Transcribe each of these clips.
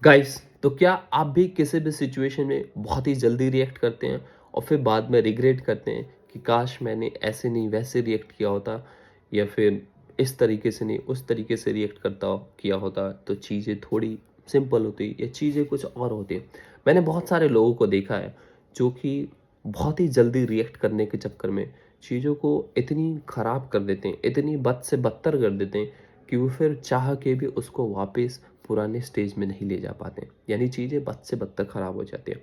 Guys, तो क्या आप भी किसी भी सिचुएशन में बहुत ही जल्दी रिएक्ट करते हैं और फिर बाद में रिग्रेट करते हैं कि काश मैंने ऐसे नहीं वैसे रिएक्ट किया होता, या फिर इस तरीके से नहीं उस तरीके से रिएक्ट करता किया होता तो चीज़ें थोड़ी सिंपल होती या चीज़ें कुछ और होती। मैंने बहुत सारे लोगों को देखा है जो कि बहुत ही जल्दी रिएक्ट करने के चक्कर में चीज़ों को इतनी ख़राब कर देते हैं, इतनी बद से बदतर कर देते हैं कि वो फिर चाह के भी उसको वापस पुराने स्टेज में नहीं ले जा पाते, यानी चीज़ें बद से बदतर ख़राब हो जाती है।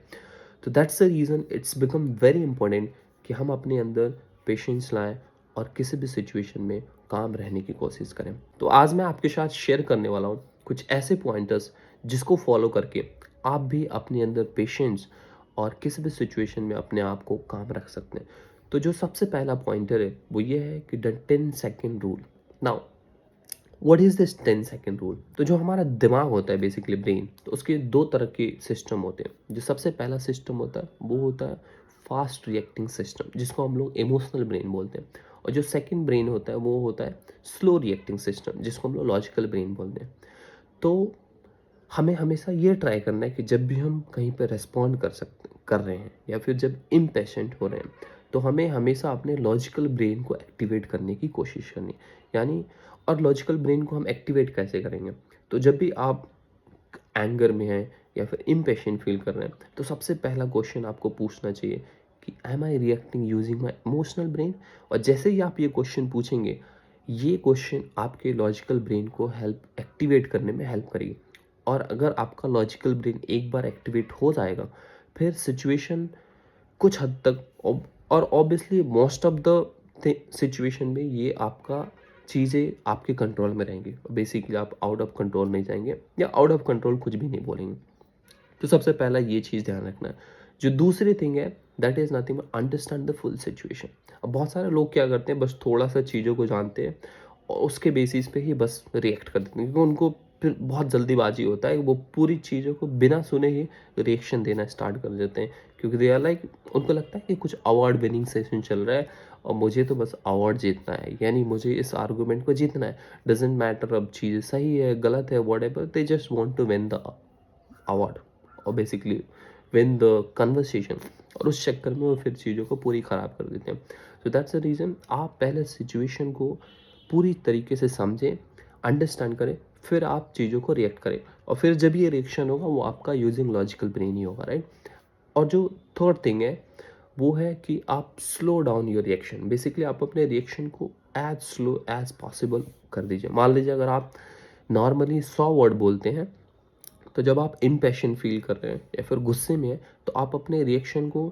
तो that's the reason it's become very important कि हम अपने अंदर पेशेंस लाएं और किसी भी सिचुएशन में काम रहने की कोशिश करें। तो आज मैं आपके साथ शेयर करने वाला हूँ कुछ ऐसे पॉइंटर्स जिसको फॉलो करके आप भी अपने अंदर पेशेंस और किसी भी सिचुएशन में अपने आप को काम रख सकते हैं। तो जो सबसे पहला पॉइंटर है वो ये है कि the 10 second rule. Now what is this 10 second rule? तो जो हमारा दिमाग होता है बेसिकली ब्रेन, तो उसके दो तरह के सिस्टम होते हैं। जो सबसे पहला सिस्टम होता है वो होता है फास्ट रिएक्टिंग सिस्टम, जिसको हम लोग इमोशनल ब्रेन बोलते हैं। और जो सेकंड ब्रेन होता है वो होता है स्लो रिएक्टिंग सिस्टम, जिसको हम लोग लॉजिकल ब्रेन बोलते हैं। तो हमें हमेशा ये ट्राई करना है कि जब भी हम कहीं पे रिस्पॉन्ड कर रहे हैं या फिर जब इम्पेशेंट हो रहे हैं, तो हमें हमेशा अपने लॉजिकल ब्रेन को एक्टिवेट करने की कोशिश करनी। यानी और लॉजिकल ब्रेन को हम एक्टिवेट कैसे करेंगे? तो जब भी आप एंगर में हैं या फिर इम्पेशेंट फील कर रहे हैं, तो सबसे पहला क्वेश्चन आपको पूछना चाहिए कि am I reacting using my emotional brain? और जैसे ही आप ये क्वेश्चन पूछेंगे, ये क्वेश्चन आपके लॉजिकल ब्रेन को हेल्प एक्टिवेट करने में हेल्प करेगी। और अगर आपका लॉजिकल ब्रेन एक बार एक्टिवेट हो जाएगा, फिर सिचुएशन कुछ हद तक और obviously most of the situation में ये आपका चीज़ें आपके कंट्रोल में रहेंगी। बेसिकली आप आउट ऑफ कंट्रोल नहीं जाएंगे, या आउट ऑफ कंट्रोल कुछ भी नहीं बोलेंगे। तो सबसे पहला ये चीज़ ध्यान रखना है। जो दूसरी थिंग है, that is nothing but understand the full situation. अब बहुत सारे लोग क्या करते हैं, बस थोड़ा सा चीज़ों को जानते हैं और उसके बेसिस पे ही बस रिएक्ट कर देते हैं, क्योंकि उनको फिर बहुत जल्दीबाजी होता है। वो पूरी चीज़ों को बिना सुने ही रिएक्शन देना स्टार्ट कर देते हैं, क्योंकि दे आर लाइक उनको लगता है कि कुछ अवार्ड विनिंग सेशन चल रहा है और मुझे तो बस अवार्ड जीतना है, यानी मुझे इस आर्गूमेंट को जीतना है। डजेंट मैटर अब चीज़ें सही है गलत है, whatever, they just want to win the award और बेसिकली विन द कन्वर्सेशन। और उस चक्कर में वो फिर चीज़ों को पूरी ख़राब कर देते हैं। तो दैट्स द रीज़न आप पहले सिचुएशन को पूरी तरीके से समझें, अंडरस्टैंड करें, फिर आप चीज़ों को रिएक्ट करें। और फिर जब ये रिएक्शन होगा वो आपका यूजिंग लॉजिकल ब्रेन ही होगा, राइट? और जो थर्ड थिंग है वो है कि आप slow down your reaction. Basically आप अपने रिएक्शन को एज स्लो एज पॉसिबल कर दीजिए। मान लीजिए अगर आप नॉर्मली 100 वर्ड बोलते हैं, तो जब आप इम्पैशन फील कर रहे हैं या फिर गुस्से में हैं, तो आप अपने रिएक्शन को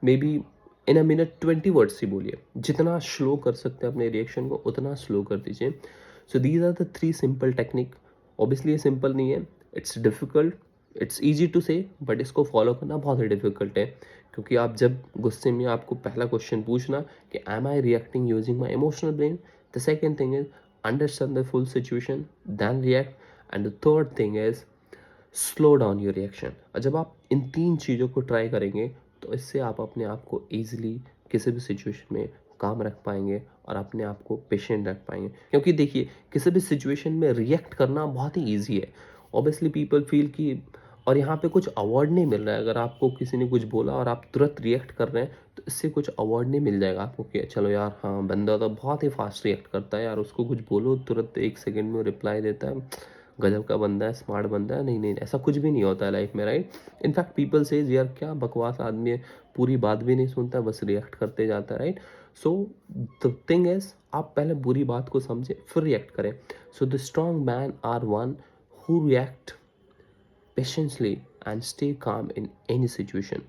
maybe in a minute 20 words ही बोलिए। जितना स्लो कर सकते हैं अपने रिएक्शन को उतना स्लो कर दीजिए। So these are the 3 simple technique. Obviously ये सिंपल नहीं है, it's difficult, it's easy to say, but इसको फॉलो करना बहुत ही डिफ़िकल्ट है। क्योंकि आप जब गुस्से में आपको पहला क्वेश्चन पूछना कि am I reacting using my emotional brain, the second thing is understand the full situation then react, and the third thing is slow down your reaction. और जब आप इन 3 चीज़ों को ट्राई करेंगे, तो इससे आप अपने आप को ईजिली किसी भी सिचुएशन में काम रख पाएंगे और अपने आप को पेशेंट रख पाएंगे। क्योंकि देखिए, किसी भी सिचुएशन में रिएक्ट करना बहुत ही ईजी है। ऑब्वियसली पीपल फील कि और यहाँ पे कुछ अवार्ड नहीं मिल रहा है। अगर आपको किसी ने कुछ बोला और आप तुरंत रिएक्ट कर रहे हैं, तो इससे कुछ अवार्ड नहीं मिल जाएगा आपको कि चलो यार, हाँ बंदा तो बहुत ही फास्ट रिएक्ट करता है यार, उसको कुछ बोलो तुरंत 1 सेकंड में रिप्लाई देता है, गजब का बंदा है, स्मार्ट बंदा है। नहीं नहीं, ऐसा कुछ भी नहीं होता है लाइफ में, राइट? इनफैक्ट पीपल सेज यार क्या बकवास आदमी है, पूरी बात भी नहीं सुनता, बस रिएक्ट करते जाता है, right? So the thing is, आप पहले बुरी बात को समझे फिर रिएक्ट करें। So the strong man are one who react patiently and stay calm in any situation.